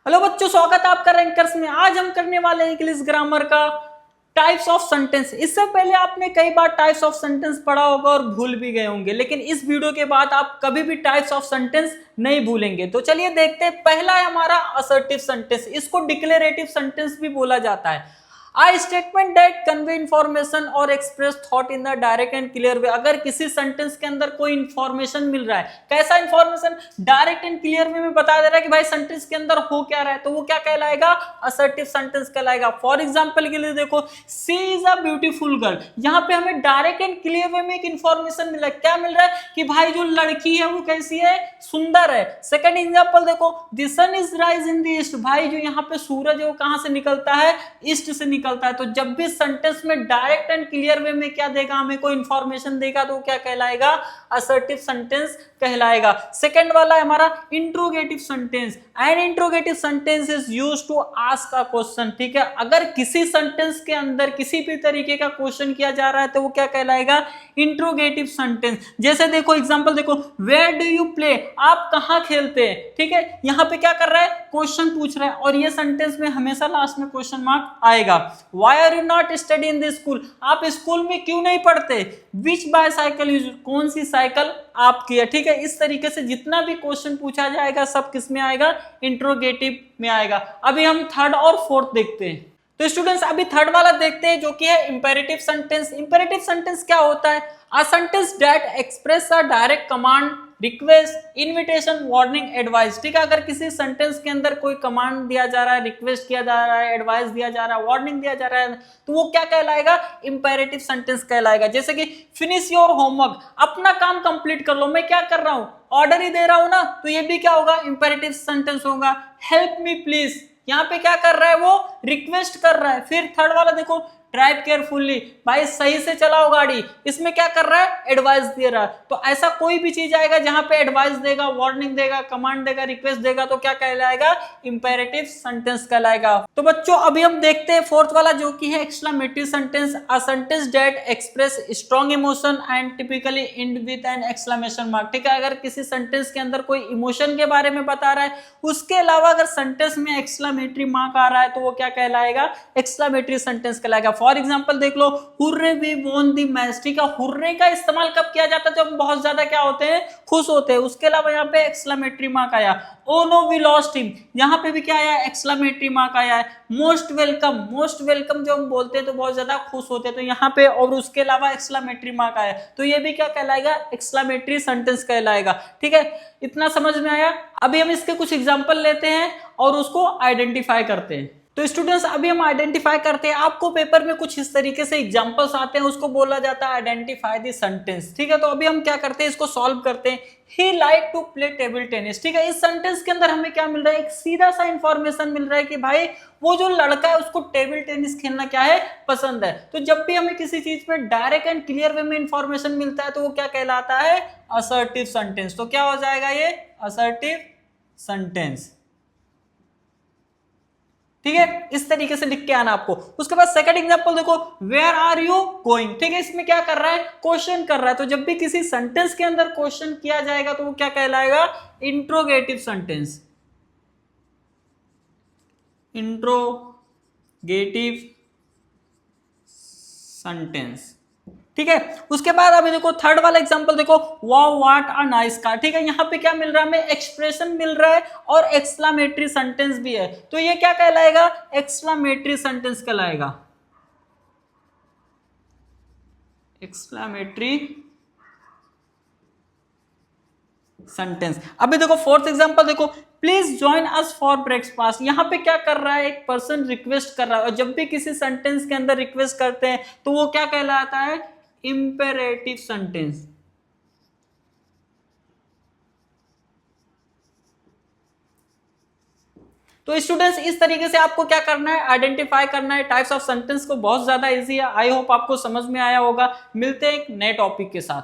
Hello बच्चों, स्वागत है आपका रैंकर्स में। आज हम करने वाले हैं इंग्लिश ग्रामर का टाइप्स ऑफ सेंटेंस। इससे पहले आपने कई बार टाइप्स ऑफ सेंटेंस पढ़ा होगा और भूल भी गए होंगे, लेकिन इस वीडियो के बाद आप कभी भी टाइप्स ऑफ सेंटेंस नहीं भूलेंगे। तो चलिए देखते हैं। पहला है हमारा असर्टिव सेंटेंस। इसको डिक्लेरेटिव सेंटेंस भी बोला जाता है। आई स्टेटमेंट दैट कन्वे इंफॉर्मेशन और express thought in the direct and clear way. अगर किसी सेंटेंस के अंदर कोई इंफॉर्मेशन मिल रहा है, कैसा information? Direct and clear way में बता दे रहा है कि भाई सेंटेंस के अंदर हो क्या रहा है, तो वो क्या कहलाएगा? असर्टिव सेंटेंस कहलाएगा। फॉर एग्जांपल के लिए देखो, सी इज अ ब्यूटीफुल गर्ल। यहाँ पे हमें डायरेक्ट एंड क्लियर वे में एक इंफॉर्मेशन मिल रहा है। क्या मिल रहा है? कि भाई जो लड़की है वो कैसी है? सुंदर है। सेकंड एग्जांपल देखो, the sun is rise in the east. भाई जो यहाँ पे सूरज है वो कहां से निकलता है? ईस्ट से निकलता है। तो जब भी सेंटेंस में डायरेक्ट एंड क्लियर वे में क्या देगा, हमें कोई इंफॉर्मेशन देगा, तो क्या कहलाएगा? असर्टिव सेंटेंस कहलाएगा। सेकंड वाला है हमारा interrogative sentence. An interrogative sentence is used to ask a question. ठीक है, अगर किसी सेंटेंस के अंदर किसी भी तरीके का क्वेश्चन किया जा रहा है तो वो क्या कहलाएगा? Interrogative sentence. जैसे देखो एग्जांपल देखो, वेयर डू यू प्ले? आप कहां खेलते हैं? ठीक है, यहां पे क्या कर रहा है? क्वेश्चन पूछ रहा है, और ये सेंटेंस में हमेशा लास्ट में क्वेश्चन मार्क आएगा। Why are you not studying in the school? आप स्कूल में क्यों नहीं पढ़ते? Which bicycle use? कौन सी साइकिल आपकी है? ठीक है, इस तरीके से जितना भी क्वेश्चन पूछा जाएगा सब किस में आएगा? इंट्रोगेटिव में आएगा। अभी हम थर्ड और फोर्थ देखते हैं। तो स्टूडेंट्स अभी थर्ड वाला देखते हैं, जो कि है इंपेरेटिव सेंटेंस। इंपेरेटिव सेंटेंस क्या होता है? A sentence that express a direct command, request, invitation, warning, advice. ठीक है, अगर किसी सेंटेंस के अंदर कोई कमांड दिया जा रहा है, रिक्वेस्ट किया जा रहा है, एडवाइस दिया जा रहा है, वार्निंग दिया जा रहा है, तो वो क्या कहलाएगा? इंपेरेटिव सेंटेंस कहलाएगा। जैसे कि फिनिश योर होमवर्क, अपना काम कंप्लीट कर लो। मैं क्या कर रहा हूं? ऑर्डर ही दे रहा हूं ना, तो ये भी क्या होगा? इंपेरेटिव सेंटेंस होगा। हेल्प मी प्लीज, यहाँ पे क्या कर रहा है? वो रिक्वेस्ट कर रहा है। फिर थर्ड वाला देखो, ड्राइव केयरफुली, भाई सही से चलाओ गाड़ी। इसमें क्या कर रहा है? एडवाइस दे रहा है। तो ऐसा कोई भी चीज आएगा जहां पे एडवाइस देगा, वार्निंग देगा, कमांड देगा, रिक्वेस्ट देगा, तो क्या कहलाएगा? इंपेरेटिव सेंटेंस कहलाएगा। तो बच्चों अभी हम देखते हैं फोर्थ वाला, जो कि है exclamatory sentence. A sentence that express strong emotion and typically and with an exclamation mark. ठीक है, अगर किसी सेंटेंस के अंदर कोई इमोशन के बारे में बता रहा है, उसके अलावा अगर सेंटेंस में एक्सक्लेमेटरी मार्क आ रहा है, तो वो क्या कहलाएगा? एक्सक्लेमेटरी सेंटेंस कहलाएगा। फॉर एग्जांपल देख लो, hurrah we won the match. ठीक है, हुर्रे का इस्तेमाल कब किया जाता है? जब हम बहुत ज्यादा क्या होते हैं? खुश होते हैं। उसके अलावा यहाँ पे एक्सक्लेमेटरी मार्क आया। Oh no we lost him, यहाँ पे भी क्या आया? एक्सक्लेमेटरी मार्क आया है। मोस्ट वेलकम, मोस्ट वेलकम जो हम बोलते हैं तो बहुत ज्यादा खुश होते हैं, तो यहाँ पे और उसके अलावा एक्सक्लेमेटरी मार्क आया, तो ये भी क्या कहलाएगा? एक्सक्लेमेटरी सेंटेंस कहलाएगा। ठीक है, इतना समझ में आया? अभी हम इसके कुछ एग्जाम्पल लेते हैं और उसको आइडेंटिफाई करते हैं। तो स्टूडेंट्स अभी हम आइडेंटिफाई करते हैं। आपको पेपर में कुछ इस तरीके से एग्जांपल्स आते हैं, उसको बोला जाता है आइडेंटिफाई द सेंटेंस। ठीक है, तो अभी हम क्या करते हैं? इसको सॉल्व करते हैं। He like to play table tennis. ठीक है, इस सेंटेंस के अंदर हमें क्या मिल रहा है? एक सीधा सा इंफॉर्मेशन मिल रहा है कि भाई वो जो लड़का है उसको टेबल टेनिस खेलना क्या है? पसंद है। तो जब भी हमें किसी चीज में डायरेक्ट एंड क्लियर वे में इंफॉर्मेशन मिलता है तो वो क्या कहलाता है? Assertive sentence. तो क्या हो जाएगा ये? Assertive sentence. ठीक है, इस तरीके से लिख के आना आपको। उसके बाद सेकंड एग्जांपल देखो, वेयर आर यू गोइंग। ठीक है, इसमें क्या कर रहा है? क्वेश्चन कर रहा है। तो जब भी किसी सेंटेंस के अंदर क्वेश्चन किया जाएगा तो वो क्या कहलाएगा? Interrogative sentence. Interrogative sentence. ठीक है, उसके बाद अभी देखो थर्ड वाला एग्जांपल देखो, wow what a nice car. ठीक है, यहां पे क्या मिल रहा है? हमें एक्सप्रेशन मिल रहा है और एक्सक्लेमेटरी सेंटेंस भी है, तो ये क्या कहलाएगा? एक्सक्लेमेटरी सेंटेंस कहलाएगा। Exclamatory sentence. अभी देखो फोर्थ एग्जांपल देखो, please join us for breakfast. यहां पे क्या कर रहा है? एक पर्सन रिक्वेस्ट कर रहा है, और जब भी किसी सेंटेंस के अंदर रिक्वेस्ट करते हैं तो वो क्या कहलाता है? Imperative sentence. तो स्टूडेंट्स इस तरीके से आपको क्या करना है? आइडेंटिफाई करना है टाइप्स ऑफ सेंटेंस को। बहुत ज्यादा इजी है। आई होप आपको समझ में आया होगा। मिलते हैं एक नए टॉपिक के साथ।